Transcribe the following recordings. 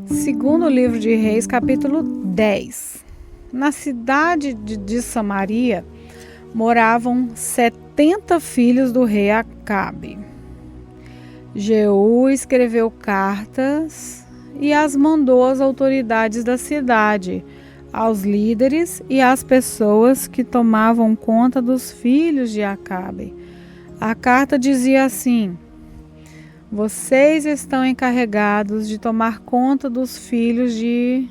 Segundo livro de Reis, capítulo 10. Na cidade de Samaria moravam 70 filhos do rei Acabe. Jeú escreveu cartas e as mandou às autoridades da cidade, aos líderes e às pessoas que tomavam conta dos filhos de Acabe. A carta dizia assim: vocês estão encarregados de tomar conta dos filhos de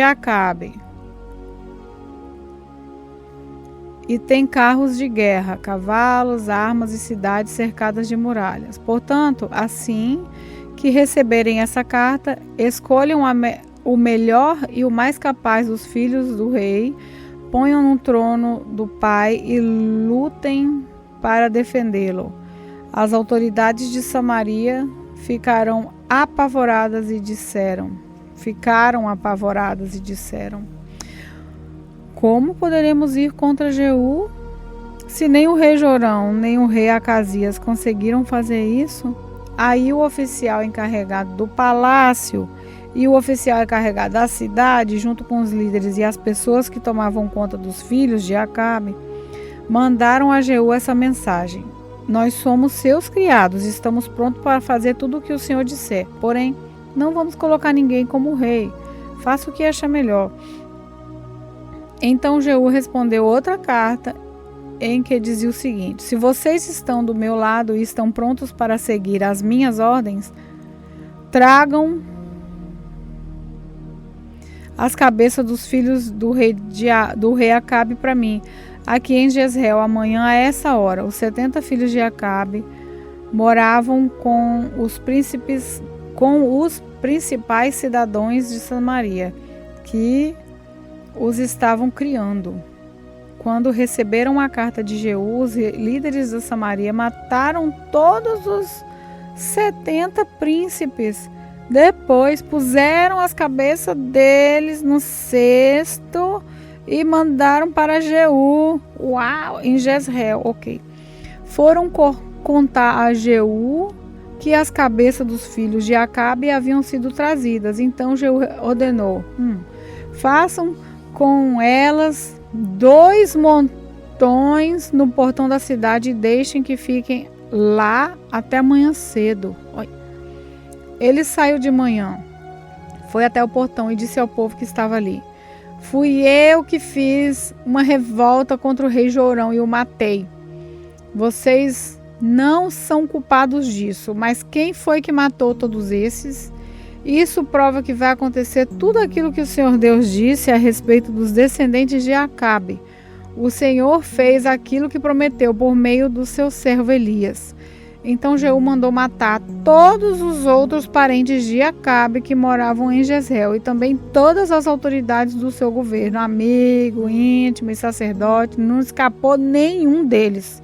Acabe. E tem carros de guerra, cavalos, armas e cidades cercadas de muralhas. Portanto, assim que receberem essa carta, escolham o melhor e o mais capaz dos filhos do rei, ponham no trono do pai e lutem para defendê-lo. As autoridades de Samaria ficaram apavoradas e disseram: como poderemos ir contra Jeú? Se nem o rei Jorão, nem o rei Acasias conseguiram fazer isso? Aí o oficial encarregado do palácio e o oficial encarregado da cidade, junto com os líderes e as pessoas que tomavam conta dos filhos de Acabe, mandaram a Jeú essa mensagem: nós somos seus criados, estamos prontos para fazer tudo o que o Senhor disser. Porém, não vamos colocar ninguém como rei. Faça o que acha melhor. Então Jeú respondeu outra carta em que dizia o seguinte: se vocês estão do meu lado e estão prontos para seguir as minhas ordens, tragam as cabeças dos filhos do rei Acabe para mim, aqui em Jezreel, amanhã a essa hora. Os 70 filhos de Acabe moravam com os principais cidadãos de Samaria, que os estavam criando. Quando receberam a carta de Jeú, os líderes da Samaria mataram todos os 70 príncipes. Depois puseram as cabeças deles no cesto e mandaram para Jeú, em Jezreel. Foram contar a Jeú que as cabeças dos filhos de Acabe haviam sido trazidas. Então Jeú ordenou: façam com elas 2 montões no portão da cidade e deixem que fiquem lá até amanhã cedo. Ele saiu de manhã, foi até o portão e disse ao povo que estava ali: fui eu que fiz uma revolta contra o rei Jorão e o matei. Vocês não são culpados disso, mas quem foi que matou todos esses? Isso prova que vai acontecer tudo aquilo que o Senhor Deus disse a respeito dos descendentes de Acabe. O Senhor fez aquilo que prometeu por meio do seu servo Elias. Então Jeú mandou matar todos os outros parentes de Acabe que moravam em Jezreel e também todas as autoridades do seu governo, amigo, íntimo e sacerdote. Não escapou nenhum deles.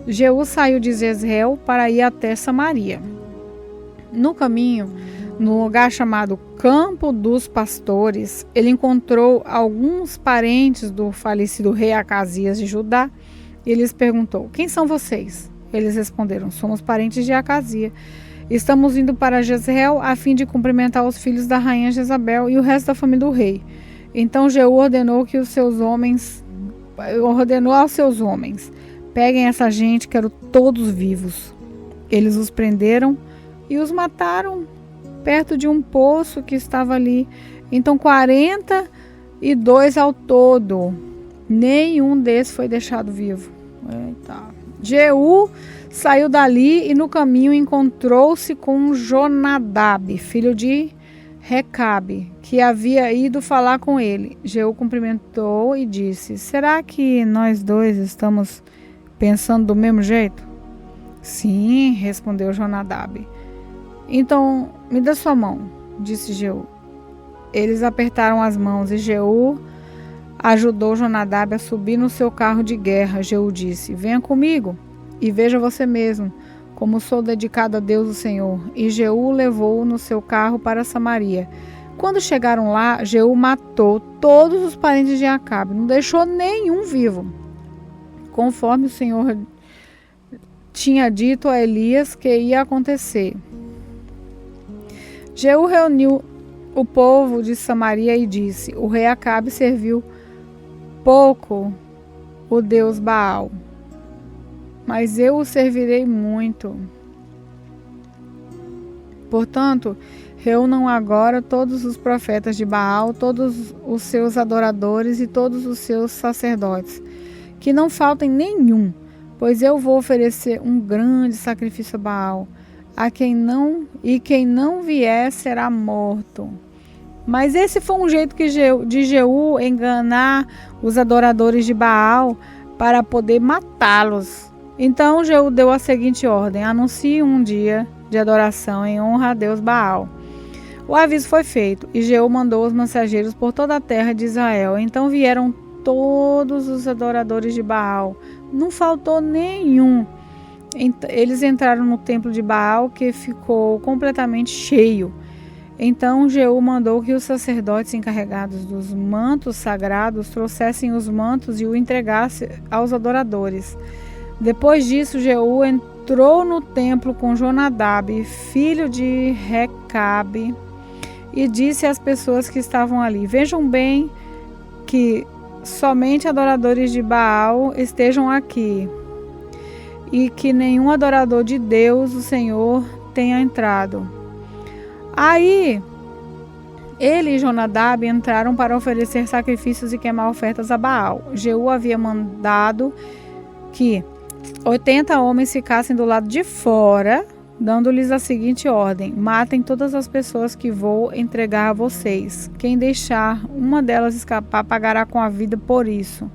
Jeú saiu de Jezreel para ir até Samaria. No caminho, no lugar chamado Campo dos Pastores, ele encontrou alguns parentes do falecido rei Acasias de Judá e lhes perguntou: quem são vocês? Eles responderam: somos parentes de Acasias. Estamos indo para Jezreel a fim de cumprimentar os filhos da rainha Jezabel e o resto da família do rei. Então Jeú ordenou aos seus homens: peguem essa gente, quero todos vivos. Eles os prenderam e os mataram perto de um poço que estava ali. Então 42 ao todo. Nenhum desses foi deixado vivo. Jeú saiu dali e no caminho encontrou-se com Jonadab, filho de Recabe, que havia ido falar com ele. Jeú cumprimentou e disse: será que nós dois estamos pensando do mesmo jeito? Sim, respondeu Jonadab. Então, me dá sua mão, disse Jeú. Eles apertaram as mãos e Jeú ajudou Jonadab a subir no seu carro de guerra. Jeú disse: venha comigo e veja você mesmo como sou dedicado a Deus o Senhor. E Jeú levou-o no seu carro para Samaria. Quando chegaram lá, Jeú matou todos os parentes de Acabe, não deixou nenhum vivo, conforme o Senhor tinha dito a Elias que ia acontecer. Jeú reuniu o povo de Samaria e disse: o rei Acabe serviu pouco o Deus Baal, mas eu o servirei muito. Portanto, reúnam agora todos os profetas de Baal, todos os seus adoradores e todos os seus sacerdotes, que não faltem nenhum, pois eu vou oferecer um grande sacrifício a Baal, quem não vier será morto. Mas esse foi um jeito de Jeú enganar os adoradores de Baal para poder matá-los. Então Jeú deu a seguinte ordem: anuncie um dia de adoração em honra a Deus Baal. O aviso foi feito, e Jeú mandou os mensageiros por toda a terra de Israel. Então vieram todos os adoradores de Baal, não faltou nenhum. Eles entraram no templo de Baal, que ficou completamente cheio. Então Jeú mandou que os sacerdotes encarregados dos mantos sagrados trouxessem os mantos e o entregassem aos adoradores. Depois disso, Jeú entrou no templo com Jonadab, filho de Recabe, e disse às pessoas que estavam ali: vejam bem que somente adoradores de Baal estejam aqui, e que nenhum adorador de Deus, o Senhor, tenha entrado. Aí ele e Jonadab entraram para oferecer sacrifícios e queimar ofertas a Baal. Jeú havia mandado que 80 homens ficassem do lado de fora, dando-lhes a seguinte ordem: matem todas as pessoas que vou entregar a vocês. Quem deixar uma delas escapar pagará com a vida por isso.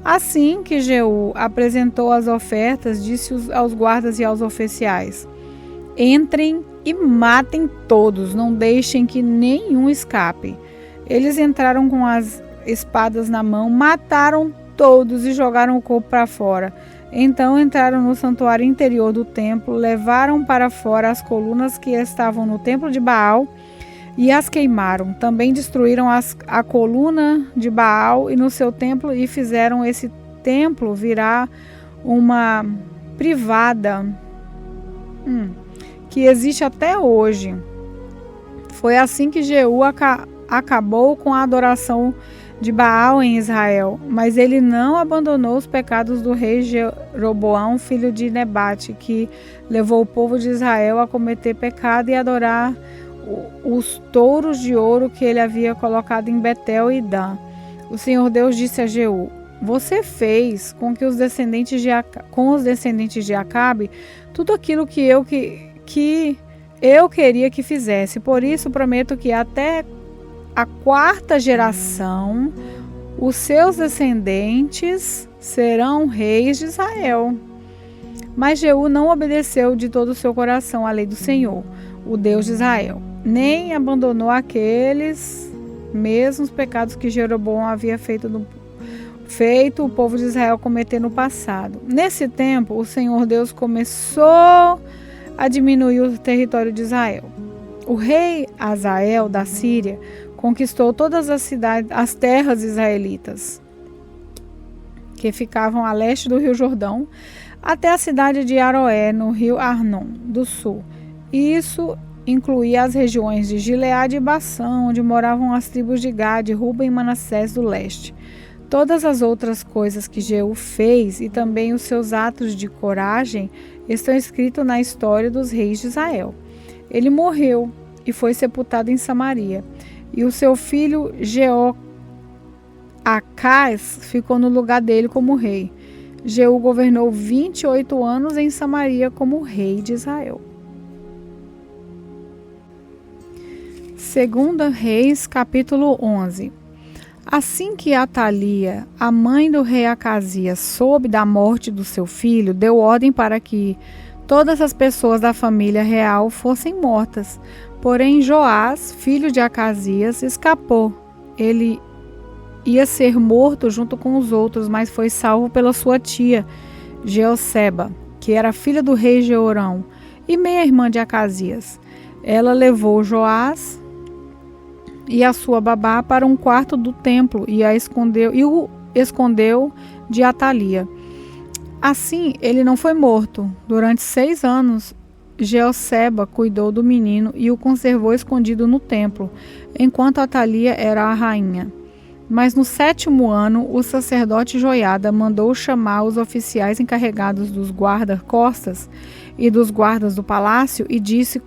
Assim que Jeú apresentou as ofertas, disse aos guardas e aos oficiais: entrem e matem todos, não deixem que nenhum escape. Eles entraram com as espadas na mão, mataram todos e jogaram o corpo para fora. Então entraram no santuário interior do templo, levaram para fora as colunas que estavam no templo de Baal e as queimaram. Também destruíram a coluna de Baal e no seu templo e fizeram esse templo virar uma privada que existe até hoje. Foi assim que Jeú acabou com a adoração de Baal em Israel, mas ele não abandonou os pecados do rei Jeroboão, filho de Nebate, que levou o povo de Israel a cometer pecado e adorar os touros de ouro que ele havia colocado em Betel e Dan. O Senhor Deus disse a Jeú: você fez com os descendentes de Acabe tudo aquilo que eu queria que fizesse. Por isso prometo que até a 4ª geração os seus descendentes serão reis de Israel. Mas Jeú não obedeceu de todo o seu coração à lei do Senhor, o Deus de Israel, nem abandonou aqueles mesmos pecados que Jeroboão havia feito o povo de Israel cometer no passado. Nesse tempo, o Senhor Deus começou a diminuir o território de Israel. O rei Hazael da Síria conquistou todas as terras israelitas que ficavam a leste do rio Jordão, até a cidade de Aroé, no rio Arnon do sul. Isso incluía as regiões de Gileade e Bassã, onde moravam as tribos de Gade, Ruben e Manassés do leste. Todas as outras coisas que Jeú fez e também os seus atos de coragem estão escritos na história dos reis de Israel. Ele morreu e foi sepultado em Samaria, e o seu filho Jeoacás ficou no lugar dele como rei. Jeú governou 28 anos em Samaria como rei de Israel. 2 Reis, capítulo 11. Assim que Atalia, a mãe do rei Acasias, soube da morte do seu filho, deu ordem para que todas as pessoas da família real fossem mortas. Porém, Joás, filho de Acasias, escapou. Ele ia ser morto junto com os outros, mas foi salvo pela sua tia, Jeoseba, que era filha do rei Jeorão e meia-irmã de Acasias. Ela levou Joás e a sua babá para um quarto do templo e o escondeu de Atalia. Assim, ele não foi morto. Durante 6 anos, Jeosseba cuidou do menino e o conservou escondido no templo, enquanto Atalia era a rainha. Mas no 7º ano, o sacerdote Joiada mandou chamar os oficiais encarregados dos guarda-costas e dos guardas do palácio e disse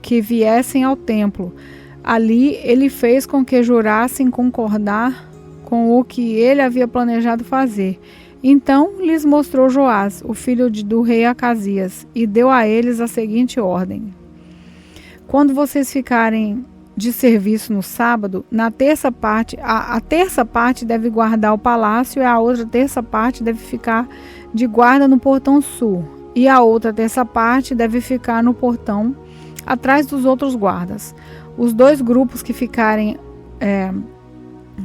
que viessem ao templo. Ali, ele fez com que jurassem concordar com o que ele havia planejado fazer. Então lhes mostrou Joás, o filho do rei Acasias, e deu a eles a seguinte ordem: quando vocês ficarem de serviço no sábado, na terça parte, a terça parte deve guardar o palácio e a outra terça parte deve ficar de guarda no portão sul, e a outra terça parte deve ficar no portão atrás dos outros guardas. Os 2 grupos que ficarem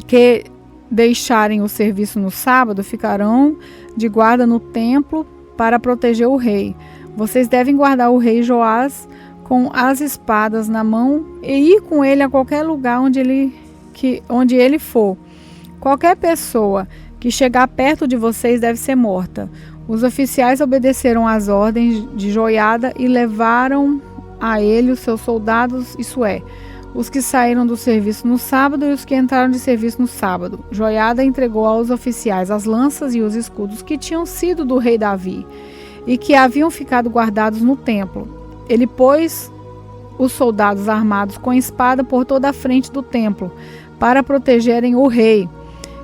que deixarem o serviço no sábado ficarão de guarda no templo para proteger o rei. Vocês devem guardar o rei Joás com as espadas na mão e ir com ele a qualquer lugar onde ele for. Qualquer pessoa que chegar perto de vocês deve ser morta. Os oficiais obedeceram às ordens de Joiada e levaram a ele os seus soldados, isso é, os que saíram do serviço no sábado e os que entraram de serviço no sábado. Joiada entregou aos oficiais as lanças e os escudos que tinham sido do rei Davi e que haviam ficado guardados no templo. Ele pôs os soldados armados com espada por toda a frente do templo para protegerem o rei.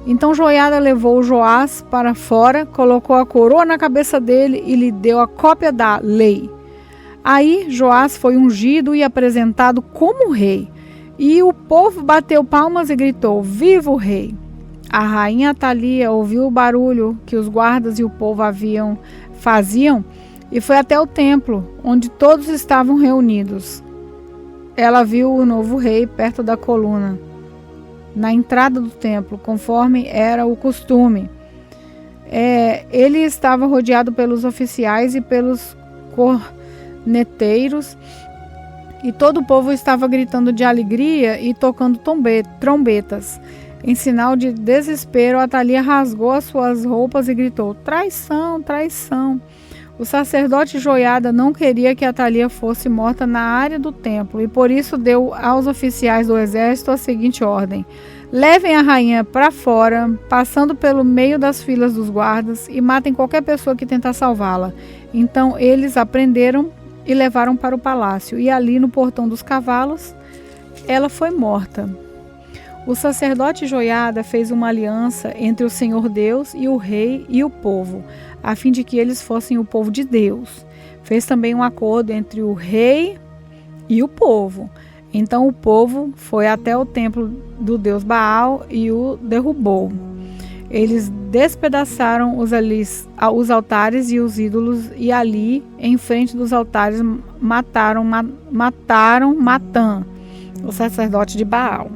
Então Joiada levou Joás para fora, colocou a coroa na cabeça dele e lhe deu a cópia da lei. Aí Joás foi ungido e apresentado como rei. E o povo bateu palmas e gritou: viva o rei! A rainha Atalia ouviu o barulho que os guardas e o povo faziam e foi até o templo, onde todos estavam reunidos. Ela viu o novo rei perto da coluna, na entrada do templo, conforme era o costume. Ele estava rodeado pelos oficiais e pelos corneteiros, e todo o povo estava gritando de alegria e tocando trombetas. Em sinal de desespero, Atalia rasgou as suas roupas e gritou: traição, traição! O sacerdote Joiada não queria que Atalia fosse morta na área do templo e por isso deu aos oficiais do exército a seguinte ordem: levem a rainha para fora, passando pelo meio das filas dos guardas, e matem qualquer pessoa que tentar salvá-la. Então eles a prenderam e levaram para o palácio, e ali no portão dos cavalos ela foi morta. O sacerdote Joiada fez uma aliança entre o Senhor Deus e o rei e o povo, a fim de que eles fossem o povo de Deus. Fez também um acordo entre o rei e o povo. Então o povo foi até o templo do deus Baal e o derrubou. Eles despedaçaram os altares e os ídolos, e ali, em frente dos altares, mataram Matã, o sacerdote de Baal.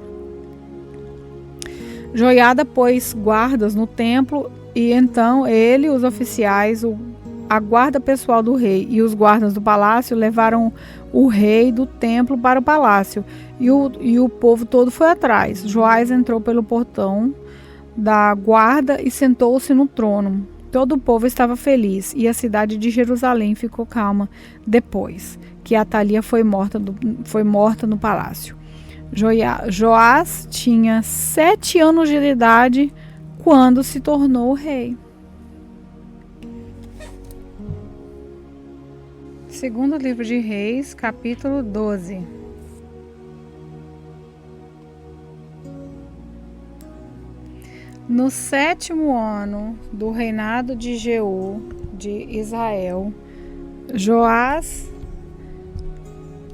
Joiada pôs guardas no templo, e então ele, os oficiais, a guarda pessoal do rei e os guardas do palácio levaram o rei do templo para o palácio, e o povo todo foi atrás. Joás entrou pelo portão da guarda e sentou-se no trono. Todo o povo estava feliz, e a cidade de Jerusalém ficou calma depois que Atalia foi morta no palácio. Joás tinha 7 anos de idade quando se tornou rei. Segundo livro de Reis, capítulo 12. No 7º ano do reinado de Jeú de Israel, Joás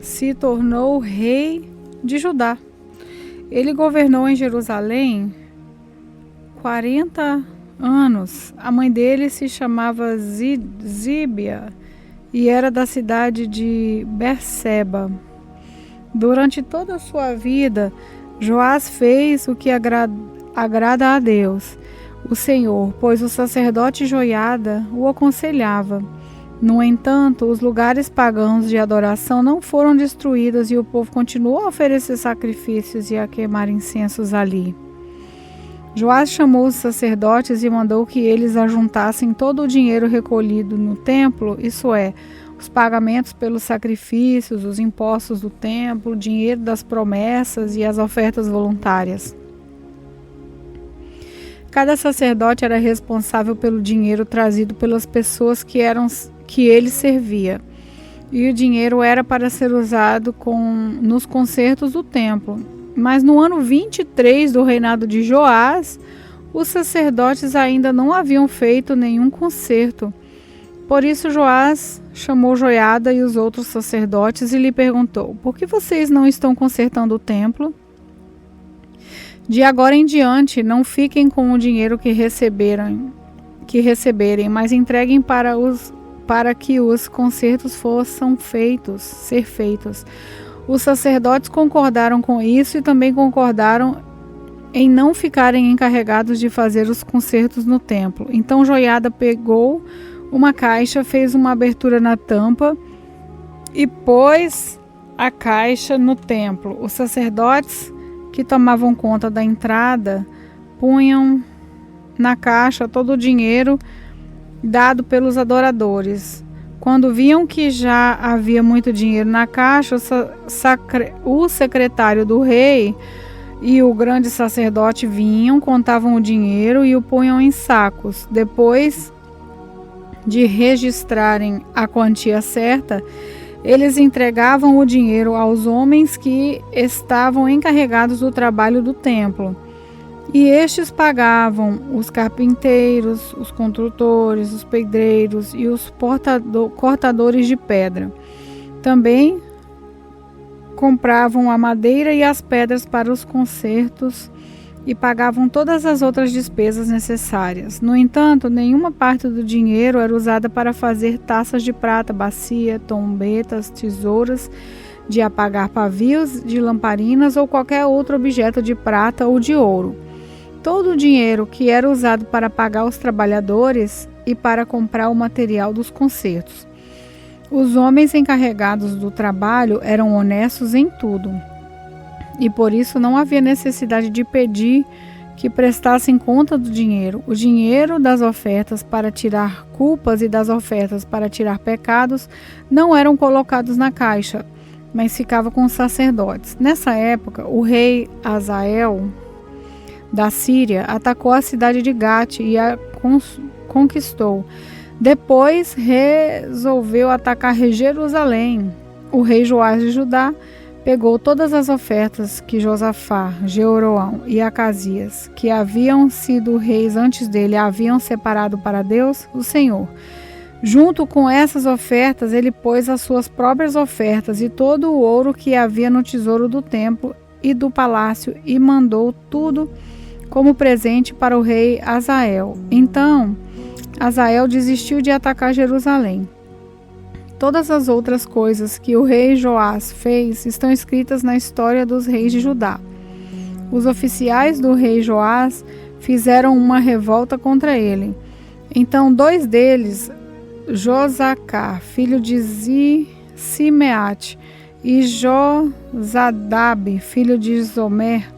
se tornou rei de Judá. Ele governou em Jerusalém 40 anos. A mãe dele se chamava Zíbia e era da cidade de Berseba. Durante toda a sua vida, Joás fez o que agrada a Deus, o Senhor, pois o sacerdote Joiada o aconselhava. No entanto, os lugares pagãos de adoração não foram destruídos e o povo continuou a oferecer sacrifícios e a queimar incensos ali. Joás chamou os sacerdotes e mandou que eles ajuntassem todo o dinheiro recolhido no templo, isso é, os pagamentos pelos sacrifícios, os impostos do templo, o dinheiro das promessas e as ofertas voluntárias. Cada sacerdote era responsável pelo dinheiro trazido pelas pessoas que ele servia. E o dinheiro era para ser usado nos concertos do templo. Mas no ano 23 do reinado de Joás, os sacerdotes ainda não haviam feito nenhum concerto. Por isso Joás chamou Joiada e os outros sacerdotes e lhe perguntou: por que vocês não estão consertando o templo? De agora em diante, não fiquem com o dinheiro que receberem, mas entreguem para que os concertos possam ser feitos. Os sacerdotes concordaram com isso e também concordaram em não ficarem encarregados de fazer os concertos no templo. Então Joiada pegou uma caixa, fez uma abertura na tampa e pôs a caixa no templo. Os sacerdotes que tomavam conta da entrada punham na caixa todo o dinheiro dado pelos adoradores. Quando viam que já havia muito dinheiro na caixa, o secretário do rei e o grande sacerdote vinham, contavam o dinheiro e o punham em sacos. Depois de registrarem a quantia certa, eles entregavam o dinheiro aos homens que estavam encarregados do trabalho do templo. E estes pagavam os carpinteiros, os construtores, os pedreiros e os cortadores de pedra. Também compravam a madeira e as pedras para os concertos e pagavam todas as outras despesas necessárias. No entanto, nenhuma parte do dinheiro era usada para fazer taças de prata, bacia, trombetas, tesouras de apagar pavios de lamparinas ou qualquer outro objeto de prata ou de ouro. Todo o dinheiro que era usado para pagar os trabalhadores e para comprar o material dos concertos. Os homens encarregados do trabalho eram honestos em tudo, e por isso não havia necessidade de pedir que prestassem conta do dinheiro. O dinheiro das ofertas para tirar culpas e das ofertas para tirar pecados não eram colocados na caixa, mas ficava com os sacerdotes. Nessa época, o rei Hazael da Síria atacou a cidade de Gate e a conquistou. Depois resolveu atacar Jerusalém. O rei Joás de Judá pegou todas as ofertas que Josafá, Jeroão e Acasias, que haviam sido reis antes dele, haviam separado para Deus, o Senhor. Junto com essas ofertas, ele pôs as suas próprias ofertas e todo o ouro que havia no tesouro do templo e do palácio e mandou tudo como presente para o rei Hazael. Então, Hazael desistiu de atacar Jerusalém. Todas as outras coisas que o rei Joás fez estão escritas na história dos reis de Judá. Os oficiais do rei Joás fizeram uma revolta contra ele. Então, dois deles, Josacá, filho de Simeate, e Josadabe, filho de Zomer,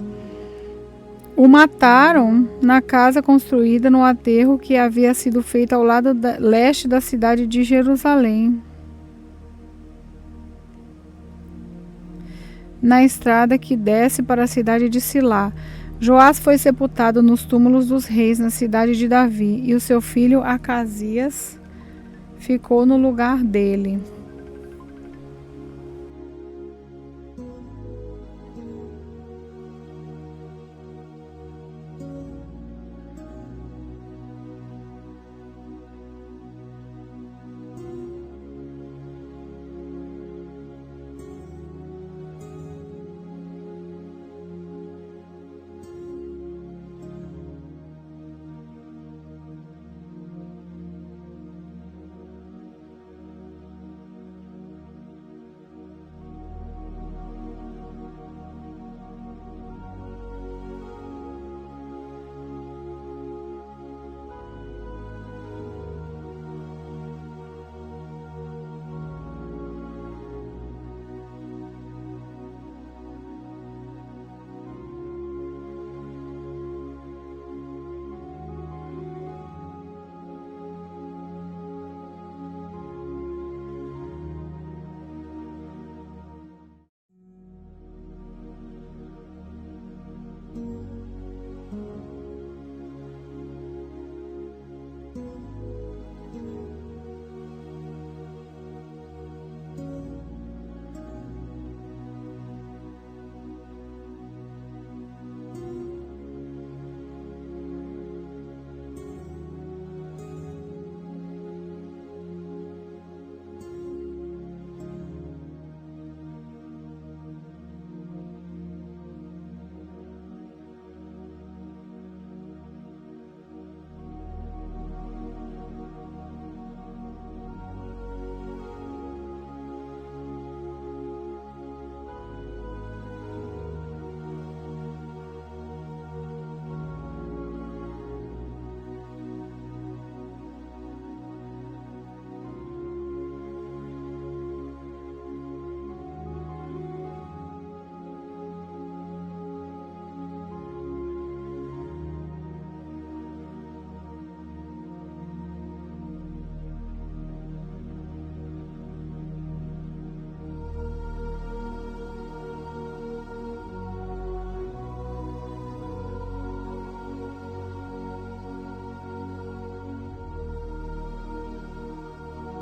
o mataram na casa construída no aterro que havia sido feito ao lado leste da cidade de Jerusalém, na estrada que desce para a cidade de Silá. Joás foi sepultado nos túmulos dos reis na cidade de Davi, e o seu filho Acasias ficou no lugar dele.